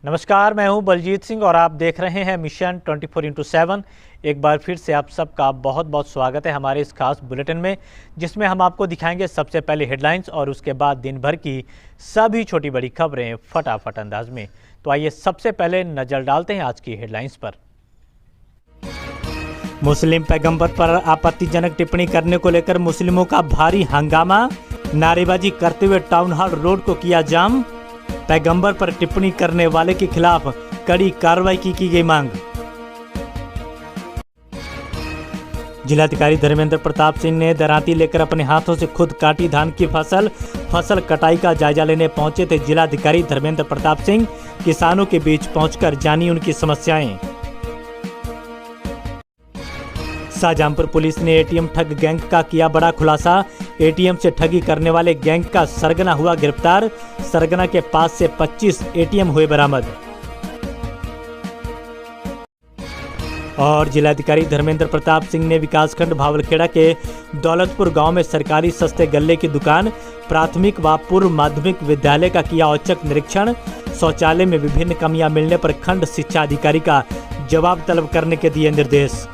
नमस्कार, मैं हूं बलजीत सिंह और आप देख रहे हैं मिशन 24x7। एक बार फिर से आप सबका बहुत बहुत स्वागत है हमारे इस खास बुलेटिन में, जिसमें हम आपको दिखाएंगे सबसे पहले हेडलाइंस और उसके बाद दिन भर की सभी छोटी बड़ी खबरें फटाफट अंदाज में। तो आइए सबसे पहले नजर डालते हैं आज की हेडलाइंस पर। मुस्लिम पैगंबर पर आपत्तिजनक टिप्पणी करने को लेकर मुस्लिमों का भारी हंगामा, नारेबाजी करते हुए टाउन हॉल रोड को किया जाम। पैगंबर पर टिप्पणी करने वाले के खिलाफ कड़ी कार्रवाई की गई मांग। जिलाधिकारी धर्मेंद्र प्रताप सिंह ने दरांती लेकर अपने हाथों से खुद काटी धान की फसल कटाई का जायजा लेने पहुंचे थे जिलाधिकारी धर्मेंद्र प्रताप सिंह। किसानों के बीच पहुंचकर जानी उनकी समस्याएं। शाहजहांपुर पुलिस ने एटीएम ठग गैंग का किया बड़ा खुलासा। एटीएम से ठगी करने वाले गैंग का सरगना हुआ गिरफ्तार। सरगना के पास से 25 एटीएम हुए बरामद। और जिलाधिकारी धर्मेंद्र प्रताप सिंह ने विकासखंड भावलखेड़ा के दौलतपुर गांव में सरकारी सस्ते गल्ले की दुकान, प्राथमिक व पूर्व माध्यमिक विद्यालय का किया औचक निरीक्षण। शौचालय में विभिन्न कमियां मिलने पर खंड शिक्षा अधिकारी का जवाब तलब करने के दिए निर्देश।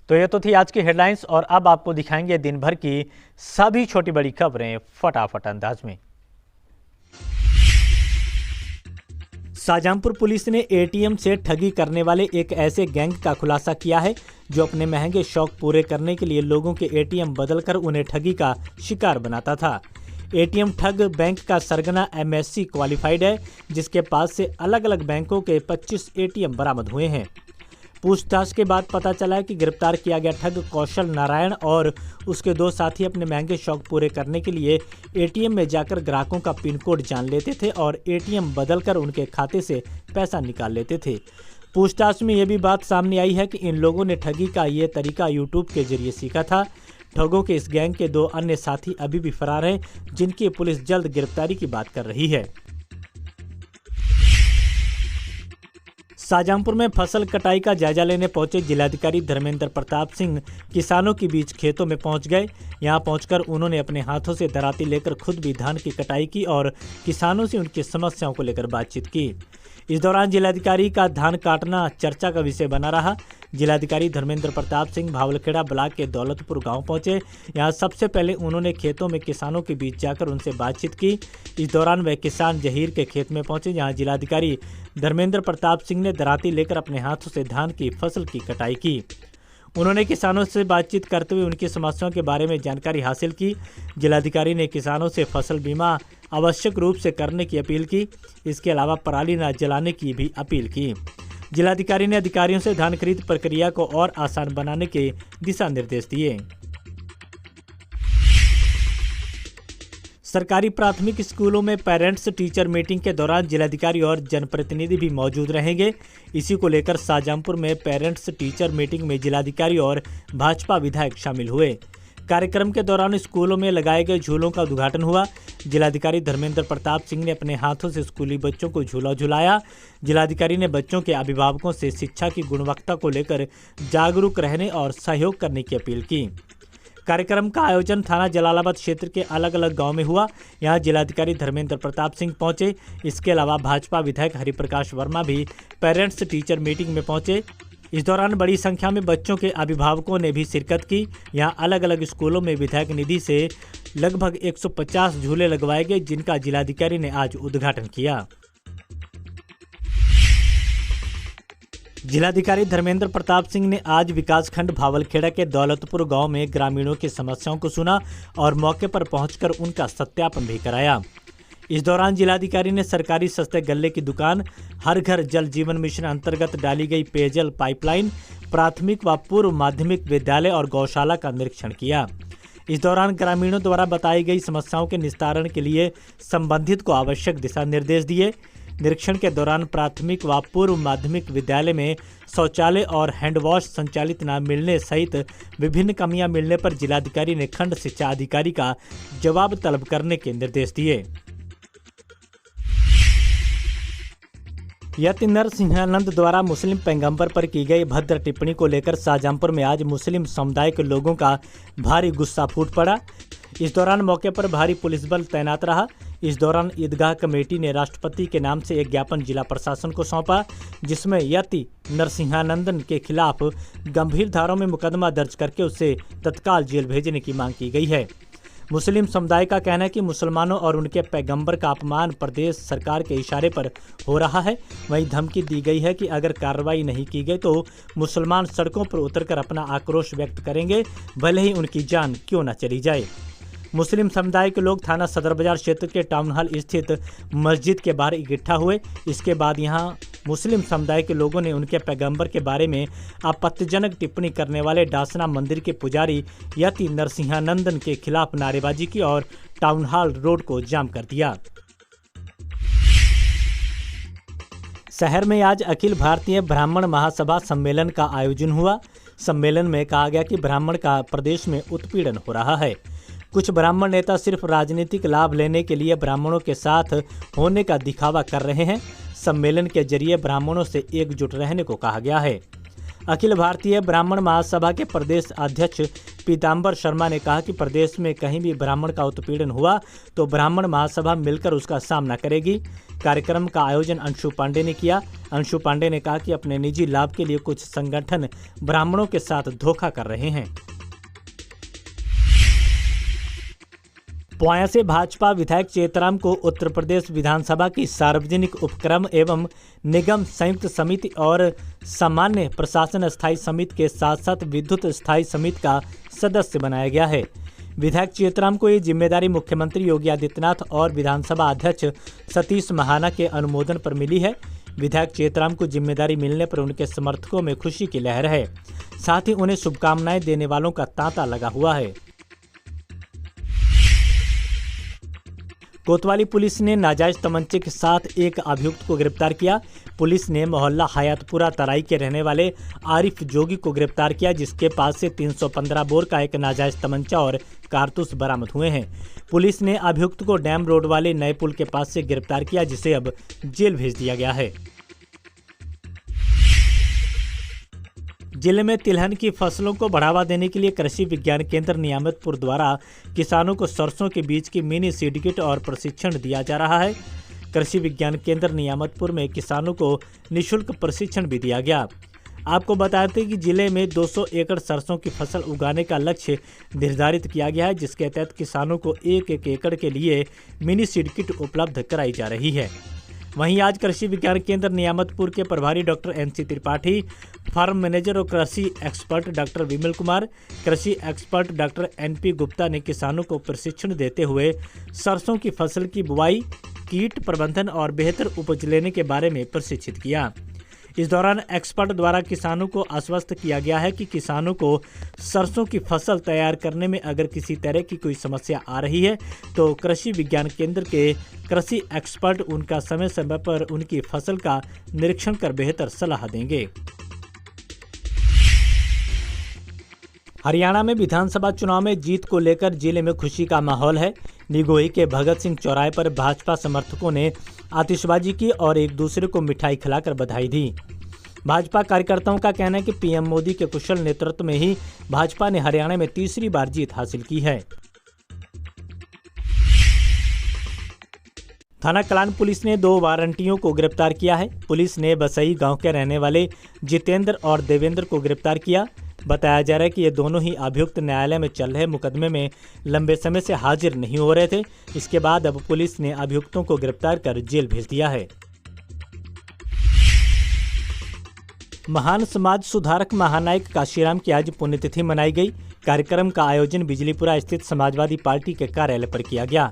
तो ये तो थी आज की हेडलाइंस और अब आपको दिखाएंगे दिन भर की सभी छोटी बड़ी खबरें फटाफट अंदाज में। शाहजहांपुर पुलिस ने एटीएम से ठगी करने वाले एक ऐसे गैंग का खुलासा किया है जो अपने महंगे शौक पूरे करने के लिए लोगों के एटीएम बदलकर उन्हें ठगी का शिकार बनाता था। एटीएम ठग बैंक का सरगना एमएससी क्वालिफाइड है, जिसके पास से अलग अलग बैंकों के 25 एटीएम बरामद हुए हैं। पूछताछ के बाद पता चला है कि गिरफ्तार किया गया ठग कौशल नारायण और उसके दो साथी अपने महंगे शौक पूरे करने के लिए एटीएम में जाकर ग्राहकों का पिन कोड जान लेते थे और एटीएम बदलकर उनके खाते से पैसा निकाल लेते थे। पूछताछ में यह भी बात सामने आई है कि इन लोगों ने ठगी का ये तरीका यूट्यूब के जरिए सीखा था। ठगों के इस गैंग के 2 अन्य साथी अभी भी फरार हैं, जिनकी पुलिस जल्द गिरफ्तारी की बात कर रही है। शाहजहांपुर में फसल कटाई का जायजा लेने पहुंचे जिलाधिकारी धर्मेंद्र प्रताप सिंह किसानों के बीच खेतों में पहुंच गए। यहां पहुंचकर उन्होंने अपने हाथों से दराती लेकर खुद भी धान की कटाई की और किसानों से उनकी समस्याओं को लेकर बातचीत की। इस दौरान जिलाधिकारी का धान काटना चर्चा का विषय बना रहा। जिलाधिकारी धर्मेंद्र प्रताप सिंह भावलखेड़ा ब्लॉक के दौलतपुर गांव पहुंचे। यहां सबसे पहले उन्होंने खेतों में किसानों के बीच जाकर उनसे बातचीत की। इस दौरान वह किसान जहीर के खेत में पहुंचे, जहां जिलाधिकारी धर्मेंद्र प्रताप सिंह ने दराती लेकर अपने हाथों से धान की फसल की कटाई की। उन्होंने किसानों से बातचीत करते हुए उनकी समस्याओं के बारे में जानकारी हासिल की। जिलाधिकारी ने किसानों से फसल बीमा आवश्यक रूप से करने की अपील की। इसके अलावा पराली न जलाने की भी अपील की। जिलाधिकारी ने अधिकारियों से धान खरीद प्रक्रिया को और आसान बनाने के दिशा निर्देश दिए। सरकारी प्राथमिक स्कूलों में पेरेंट्स टीचर मीटिंग के दौरान जिलाधिकारी और जनप्रतिनिधि भी मौजूद रहेंगे। इसी को लेकर शाहजहांपुर में पेरेंट्स टीचर मीटिंग में जिलाधिकारी और भाजपा विधायक शामिल हुए। कार्यक्रम के दौरान स्कूलों में लगाए गए झूलों का उद्घाटन हुआ। जिलाधिकारी धर्मेंद्र प्रताप सिंह ने अपने हाथों से स्कूली बच्चों को झूला झुलाया। जिलाधिकारी ने बच्चों के अभिभावकों से शिक्षा की गुणवत्ता को लेकर जागरूक रहने और सहयोग करने की अपील की। कार्यक्रम का आयोजन थाना जलालाबाद क्षेत्र के अलग अलग गांव में हुआ। यहां जिलाधिकारी धर्मेंद्र प्रताप सिंह पहुंचे। इसके अलावा भाजपा विधायक हरिप्रकाश वर्मा भी पेरेंट्स टीचर मीटिंग में पहुंचे। इस दौरान बड़ी संख्या में बच्चों के अभिभावकों ने भी शिरकत की। यहां अलग अलग स्कूलों में विधायक निधि से लगभग 150 झूले लगवाए गए, जिनका जिलाधिकारी ने आज उद्घाटन किया। जिलाधिकारी धर्मेंद्र प्रताप सिंह ने आज विकासखंड भावलखेड़ा के दौलतपुर गांव में ग्रामीणों की समस्याओं को सुना और मौके पर पहुंचकर उनका सत्यापन भी कराया। इस दौरान जिलाधिकारी ने सरकारी सस्ते गल्ले की दुकान, हर घर जल जीवन मिशन अंतर्गत डाली गई पेयजल पाइपलाइन, प्राथमिक व पूर्व माध्यमिक विद्यालय और गौशाला का निरीक्षण किया। इस दौरान ग्रामीणों द्वारा बताई गई समस्याओं के निस्तारण के लिए संबंधित को आवश्यक दिशा निर्देश दिए। निरीक्षण के दौरान प्राथमिक व पूर्व माध्यमिक विद्यालय में शौचालय और हैंडवॉश संचालित न मिलने सहित विभिन्न कमियां मिलने पर जिलाधिकारी ने खंड शिक्षा अधिकारी का जवाब तलब करने के निर्देश दिए। यति नरसिंहानंद द्वारा मुस्लिम पैगंबर पर की गई भद्र टिप्पणी को लेकर शाहजहांपुर में आज मुस्लिम समुदाय के लोगों का भारी गुस्सा फूट पड़ा। इस दौरान मौके पर भारी पुलिस बल तैनात रहा। इस दौरान ईदगाह कमेटी ने राष्ट्रपति के नाम से एक ज्ञापन जिला प्रशासन को सौंपा, जिसमें यति नरसिंहानंदन के खिलाफ गंभीर धाराओं में मुकदमा दर्ज करके उसे तत्काल जेल भेजने की मांग की गई है। मुस्लिम समुदाय का कहना है कि मुसलमानों और उनके पैगंबर का अपमान प्रदेश सरकार के इशारे पर हो रहा है। वहीं धमकी दी गई है कि अगर कार्रवाई नहीं की गई तो मुसलमान सड़कों पर उतरकर अपना आक्रोश व्यक्त करेंगे, भले ही उनकी जान क्यों न चली जाए। मुस्लिम समुदाय के लोग थाना सदर बाजार क्षेत्र के टाउन हॉल स्थित मस्जिद के बाहर इकट्ठा हुए। इसके बाद यहां मुस्लिम समुदाय के लोगों ने उनके पैगंबर के बारे में आपत्तिजनक टिप्पणी करने वाले डासना मंदिर के पुजारी यति नरसिंहानंदन के खिलाफ नारेबाजी की और टाउन हॉल रोड को जाम कर दिया। शहर में आज अखिल भारतीय ब्राह्मण महासभा सम्मेलन का आयोजन हुआ। सम्मेलन में कहा गया कि ब्राह्मण का प्रदेश में उत्पीड़न हो रहा है। कुछ ब्राह्मण नेता सिर्फ राजनीतिक लाभ लेने के लिए ब्राह्मणों के साथ होने का दिखावा कर रहे हैं। सम्मेलन के जरिए ब्राह्मणों से एकजुट रहने को कहा गया है। अखिल भारतीय ब्राह्मण महासभा के प्रदेश अध्यक्ष पीताम्बर शर्मा ने कहा कि प्रदेश में कहीं भी ब्राह्मण का उत्पीड़न हुआ तो ब्राह्मण महासभा मिलकर उसका सामना करेगी। कार्यक्रम का आयोजन अंशु पांडे ने किया। अंशु पांडे ने कहा कि अपने निजी लाभ के लिए कुछ संगठन ब्राह्मणों के साथ धोखा कर रहे हैं। पुआया से भाजपा विधायक चेतराम को उत्तर प्रदेश विधानसभा की सार्वजनिक उपक्रम एवं निगम संयुक्त समिति और सामान्य प्रशासन स्थायी समिति के साथ साथ विद्युत स्थायी समिति का सदस्य बनाया गया है। विधायक चेतराम को ये जिम्मेदारी मुख्यमंत्री योगी आदित्यनाथ और विधानसभा अध्यक्ष सतीश महाना के अनुमोदन पर मिली है। विधायक चेतराम को जिम्मेदारी मिलने पर उनके समर्थकों में खुशी की लहर है। साथ ही उन्हें शुभकामनाएं देने वालों का तांता लगा हुआ है। कोतवाली पुलिस ने नाजायज तमंचे के साथ एक अभियुक्त को गिरफ्तार किया। पुलिस ने मोहल्ला हयातपुरा तराई के रहने वाले आरिफ जोगी को गिरफ्तार किया, जिसके पास से 315 बोर का एक नाजायज तमंचा और कारतूस बरामद हुए हैं। पुलिस ने अभियुक्त को डैम रोड वाले नए पुल के पास से गिरफ्तार किया, जिसे अब जेल भेज दिया गया है। जिले में तिलहन की फसलों को बढ़ावा देने के लिए कृषि विज्ञान केंद्र नियामतपुर द्वारा किसानों को सरसों के बीज की मिनी सीड किट और प्रशिक्षण दिया जा रहा है। कृषि विज्ञान केंद्र नियामतपुर में किसानों को निःशुल्क प्रशिक्षण भी दिया गया। आपको बताते हैं कि जिले में 200 एकड़ सरसों की फसल उगाने का लक्ष्य निर्धारित किया गया है, जिसके तहत किसानों को 1-1 एकड़ के लिए मिनी सीड किट उपलब्ध कराई जा रही है। वहीं आज कृषि विज्ञान केंद्र नियामतपुर के प्रभारी doctor NC Tripathi, farm manager और कृषि एक्सपर्ट डॉक्टर विमल कुमार, कृषि एक्सपर्ट डॉक्टर NP गुप्ता ने किसानों को प्रशिक्षण देते हुए सरसों की फसल की बुआई, कीट प्रबंधन और बेहतर उपज लेने के बारे में प्रशिक्षित किया। इस दौरान एक्सपर्ट द्वारा किसानों को आश्वस्त किया गया है कि किसानों को सरसों की फसल तैयार करने में अगर किसी तरह की कोई समस्या आ रही है तो कृषि विज्ञान केंद्र के कृषि एक्सपर्ट उनका समय समय पर उनकी फसल का निरीक्षण कर बेहतर सलाह देंगे। हरियाणा में विधानसभा चुनाव में जीत को लेकर जिले में खुशी का माहौल है। निगोही के भगत सिंह चौराहे पर भाजपा समर्थकों ने आतिशबाजी की और एक दूसरे को मिठाई खिलाकर बधाई दी। भाजपा कार्यकर्ताओं का कहना है कि पीएम मोदी के कुशल नेतृत्व में ही भाजपा ने हरियाणा में तीसरी बार जीत हासिल की है। थाना कलान पुलिस ने 2 वारंटियों को गिरफ्तार किया है। पुलिस ने बसई गांव के रहने वाले जितेंद्र और देवेंद्र को गिरफ्तार किया। बताया जा रहा है कि ये दोनों ही अभियुक्त न्यायालय में चल रहे मुकदमे में लंबे समय से हाजिर नहीं हो रहे थे। इसके बाद अब पुलिस ने अभियुक्तों को गिरफ्तार कर जेल भेज दिया है। महान समाज सुधारक महानायक काशीराम की आज पुण्यतिथि मनाई गई। कार्यक्रम का आयोजन बिजलीपुरा स्थित समाजवादी पार्टी के कार्यालय पर किया गया।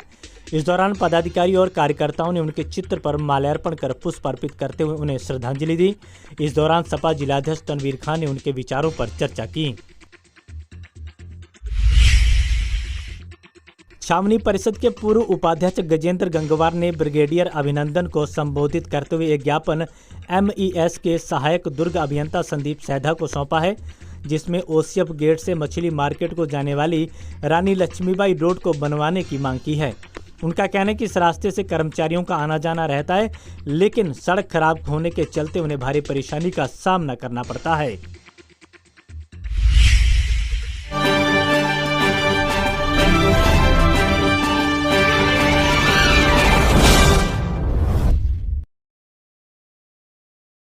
इस दौरान पदाधिकारी और कार्यकर्ताओं ने उनके चित्र पर माल्यार्पण कर पुष्प अर्पित करते हुए उन्हें श्रद्धांजलि दी। इस दौरान सपा जिलाध्यक्ष तनवीर खान ने उनके विचारों पर चर्चा की। छावनी परिषद के पूर्व उपाध्यक्ष गजेंद्र गंगवार ने ब्रिगेडियर अभिनंदन को संबोधित करते हुए एक ज्ञापन MES के सहायक दुर्ग अभियंता संदीप सैधा को सौंपा है, जिसमें OCF गेट से मछली मार्केट को जाने वाली रानी लक्ष्मीबाई रोड को बनवाने की मांग की है। उनका कहना है कि इस रास्ते से कर्मचारियों का आना जाना रहता है, लेकिन सड़क खराब होने के चलते उन्हें भारी परेशानी का सामना करना पड़ता है।